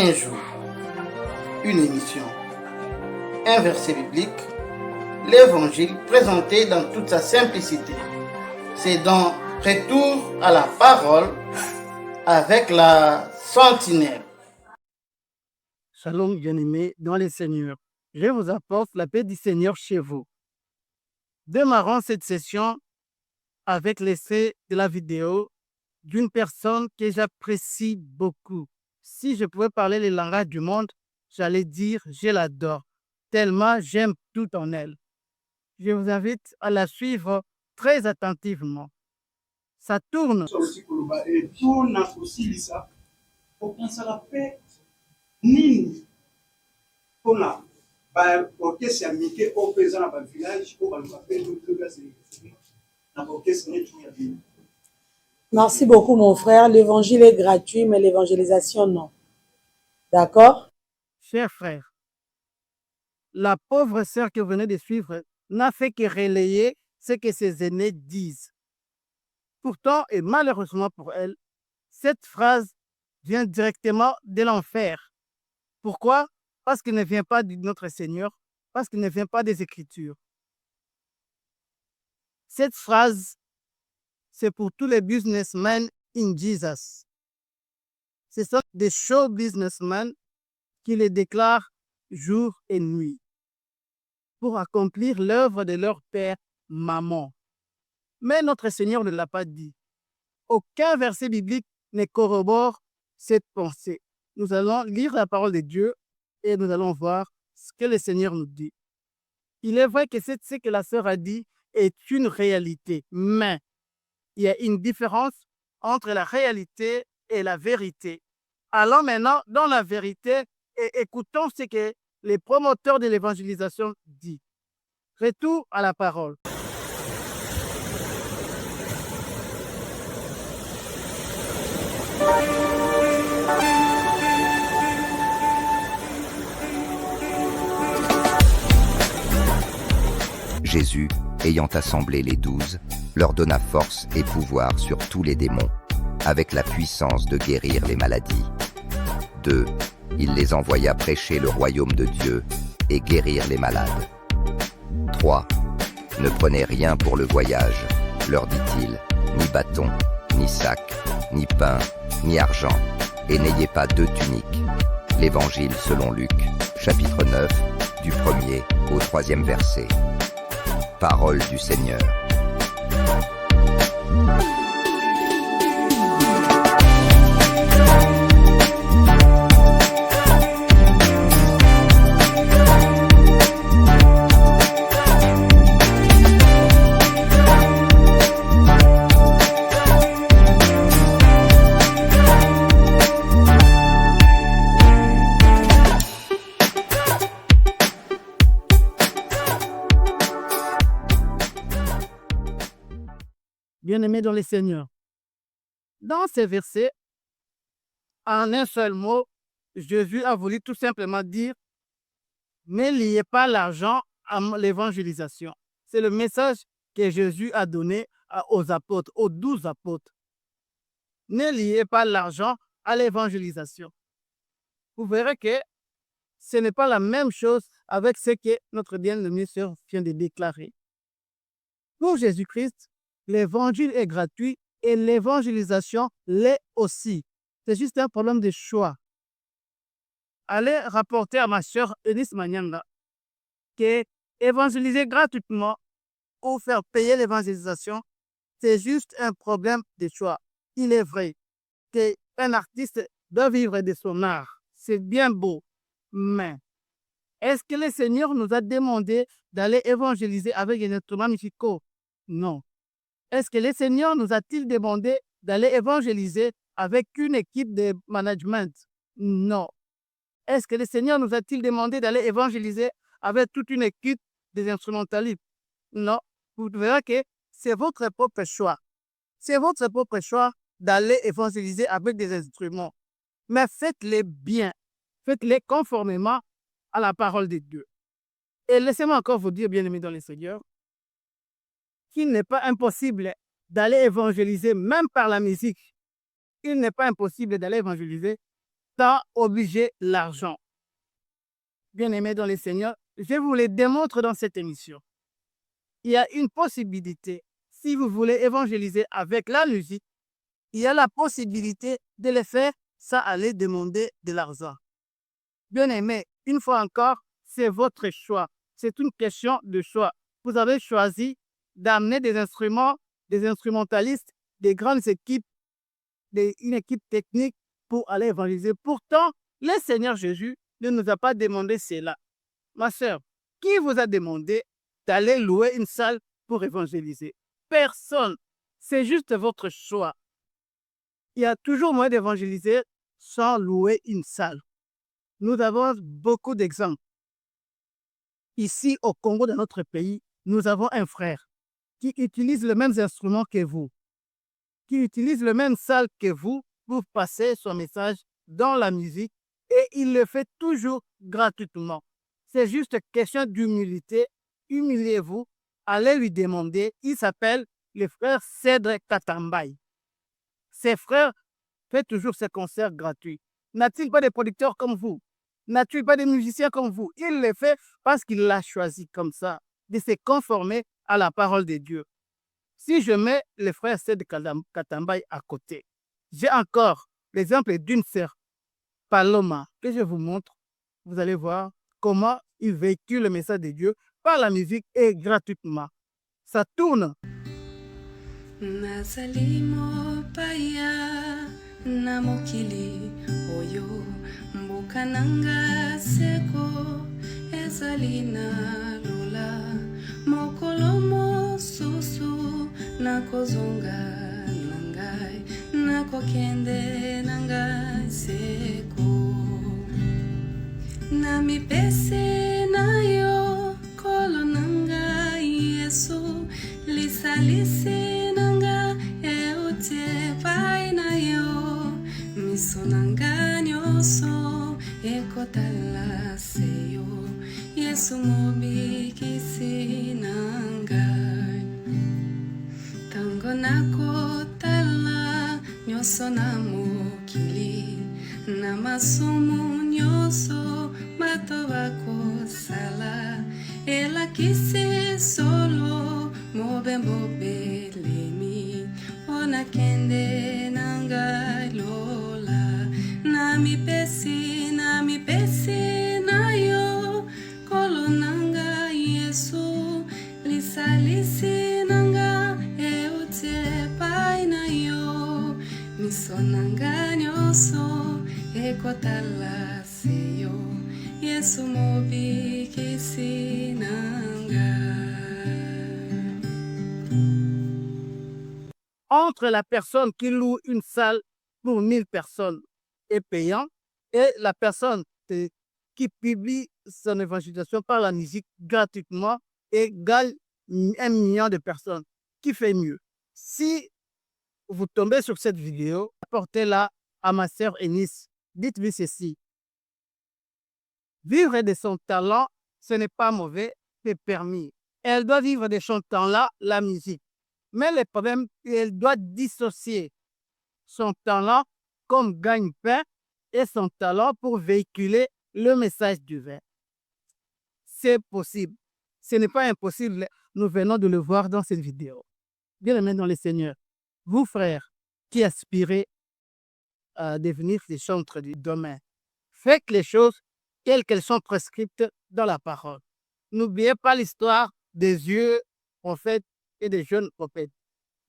Un jour, une émission, un verset biblique, l'évangile présenté dans toute sa simplicité. C'est dans Retour à la parole avec la sentinelle. Shalom bien-aimés dans le Seigneur. Je vous apporte la paix du Seigneur chez vous. Démarrons cette session avec l'essai de la vidéo d'une personne que j'apprécie beaucoup. Si je pouvais parler le langage du monde, j'allais dire je l'adore, tellement j'aime tout en elle. Je vous invite à la suivre très attentivement. Ça tourne. Merci beaucoup, mon frère. L'évangile est gratuit, mais l'évangélisation, non. D'accord? Chers frères, la pauvre sœur que vous venez de suivre n'a fait que relayer ce que ses aînés disent. Pourtant, et malheureusement pour elle, cette phrase vient directement de l'enfer. Pourquoi? Parce qu'elle ne vient pas de notre Seigneur, parce qu'elle ne vient pas des Écritures. Cette phrase, c'est pour tous les businessmen in Jesus. Ce sont des show businessmen qui les déclarent jour et nuit pour accomplir l'œuvre de leur père, maman. Mais notre Seigneur ne l'a pas dit. Aucun verset biblique ne corrobore cette pensée. Nous allons lire la parole de Dieu et nous allons voir ce que le Seigneur nous dit. Il est vrai que ce que la sœur a dit est une réalité, mais il y a une différence entre la réalité et la vérité. Allons maintenant dans la vérité et écoutons ce que les promoteurs de l'évangélisation disent. Retour à la parole. Jésus, ayant assemblé les 12, leur donna force et pouvoir sur tous les démons, avec la puissance de guérir les maladies. 2. Il les envoya prêcher le royaume de Dieu et guérir les malades. 3. Ne prenez rien pour le voyage, leur dit-il, ni bâton, ni sac, ni pain, ni argent, et n'ayez pas 2 tuniques. L'Évangile selon Luc, chapitre 9, du 1er au 3e verset. Parole du Seigneur. Bien-aimés dans le Seigneur. Dans ces versets, en un seul mot, Jésus a voulu tout simplement dire « Ne liez pas l'argent à l'évangélisation ». C'est le message que Jésus a donné aux apôtres, aux 12 apôtres. Ne liez pas l'argent à l'évangélisation. Vous verrez que ce n'est pas la même chose avec ce que notre bien-aimée sœur vient de déclarer. Pour Jésus-Christ, l'évangile est gratuit et l'évangélisation l'est aussi. C'est juste un problème de choix. Allez rapporter à ma sœur Eunice Manyanga que évangéliser gratuitement ou faire payer l'évangélisation, c'est juste un problème de choix. Il est vrai qu'un artiste doit vivre de son art. C'est bien beau. Mais est-ce que le Seigneur nous a demandé d'aller évangéliser avec des instruments musicaux? Non. Est-ce que le Seigneur nous a-t-il demandé d'aller évangéliser avec une équipe de management? Non. Est-ce que le Seigneur nous a-t-il demandé d'aller évangéliser avec toute une équipe des instrumentalistes? Non. Vous verrez que c'est votre propre choix. C'est votre propre choix d'aller évangéliser avec des instruments. Mais faites-les bien. Faites-les conformément à la parole de Dieu. Et laissez-moi encore vous dire, bien-aimés dans le Seigneur, qu'il n'est pas impossible d'aller évangéliser même par la musique. Il n'est pas impossible d'aller évangéliser temps obligé l'argent. Bien-aimés dans les Seigneurs, je vous les démontre dans cette émission. Il y a une possibilité, si vous voulez évangéliser avec la musique, il y a la possibilité de le faire sans aller demander de l'argent. Bien-aimés, une fois encore, c'est votre choix. C'est une question de choix. Vous avez choisi d'amener des instruments, des instrumentalistes, des grandes équipes, une équipe technique pour aller évangéliser. Pourtant, le Seigneur Jésus ne nous a pas demandé cela. Ma sœur, qui vous a demandé d'aller louer une salle pour évangéliser? Personne. C'est juste votre choix. Il y a toujours moyen d'évangéliser sans louer une salle. Nous avons beaucoup d'exemples. Ici, au Congo, dans notre pays, nous avons un frère qui utilise les mêmes instruments que vous, qui utilise le même salle que vous pour passer son message dans la musique et il le fait toujours gratuitement. C'est juste question d'humilité. Humiliez-vous, allez lui demander. Il s'appelle le frère Cédric Katambaye. Ses frères font toujours ses concerts gratuits. N'a-t-il pas de producteurs comme vous? N'a-t-il pas de musiciens comme vous? Il le fait parce qu'il l'a choisi comme ça, de se conformer à la parole de Dieu. Si je mets le frère Cédric Katambaye à côté, j'ai encore l'exemple d'une sœur, Paloma, que je vous montre. Vous allez voir comment il véhicule le message de Dieu par la musique et gratuitement. Ça tourne. Nazali mopaya na mokili oyo mboka nanga seko ezali na lula mokolo mosusu nakozonga na ngai nakokende na ngai seko na mipese na yo kolo na ngai Yesu lisalisi sonanga nyonso ekotala seyo Yesu mobikisi nanga tango nakotala nyonso na mokili na masumu nyonso bato bakosala elakisi solo mobembo belemi ona kende nanga lola na mipesi na yo kolo nanga Yesu lisalisi nanga eutie pai na yo miso nanga nyonso ekotala seyo Yesu mobikisi nanga. Entre la personne qui loue une salle pour 1000 personnes et payant et la personne qui publie son évangélisation par la musique gratuitement et gagne 1 million de personnes, qui fait mieux? Si vous tombez sur cette vidéo, apportez-la à ma sœur Eunice. Dites-lui ceci. Vivre de son talent, ce n'est pas mauvais, c'est permis. Elle doit vivre de son talent, la musique. Mais le problème, elle doit dissocier son talent comme gagne-pain et son talent pour véhiculer le message du vin. C'est possible. Ce n'est pas impossible. Nous venons de le voir dans cette vidéo. Bien-aimés dans le Seigneur, vous frères qui aspirez à devenir des chantres du domaine, faites les choses telles qu'elles sont prescrites dans la parole. N'oubliez pas l'histoire des vieux prophètes et des jeunes prophètes.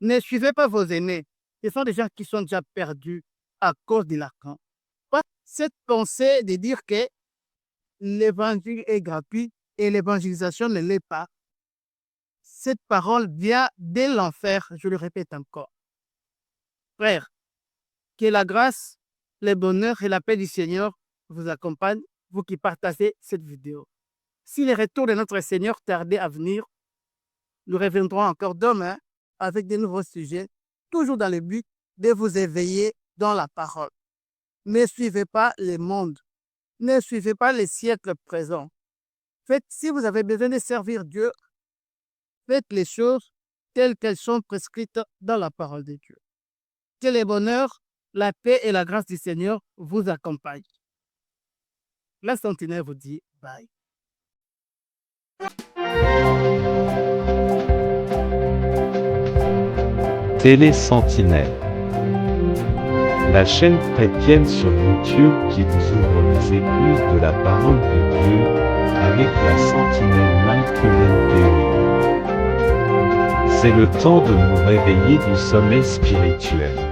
Ne suivez pas vos aînés. Ce sont des gens qui sont déjà perdus à cause de l'argent. Cette pensée de dire que l'évangile est gratuit et l'évangélisation ne l'est pas, cette parole vient de l'enfer, je le répète encore. Frères, que la grâce, le bonheur et la paix du Seigneur vous accompagnent, vous qui partagez cette vidéo. Si le retour de notre Seigneur tardait à venir, nous reviendrons encore demain avec de nouveaux sujets, toujours dans le but de vous éveiller dans la parole. Ne suivez pas le monde, ne suivez pas les siècles présents. Faites, si vous avez besoin de servir Dieu, faites les choses telles qu'elles sont prescrites dans la parole de Dieu. Que le bonheur, la paix et la grâce du Seigneur vous accompagnent. La sentinelle vous dit bye. Télé Sentinelle, la chaîne chrétienne sur YouTube qui vous ouvre les écluses de la parole de Dieu avec la sentinelle Michael Perry. C'est le temps de nous réveiller du sommeil spirituel.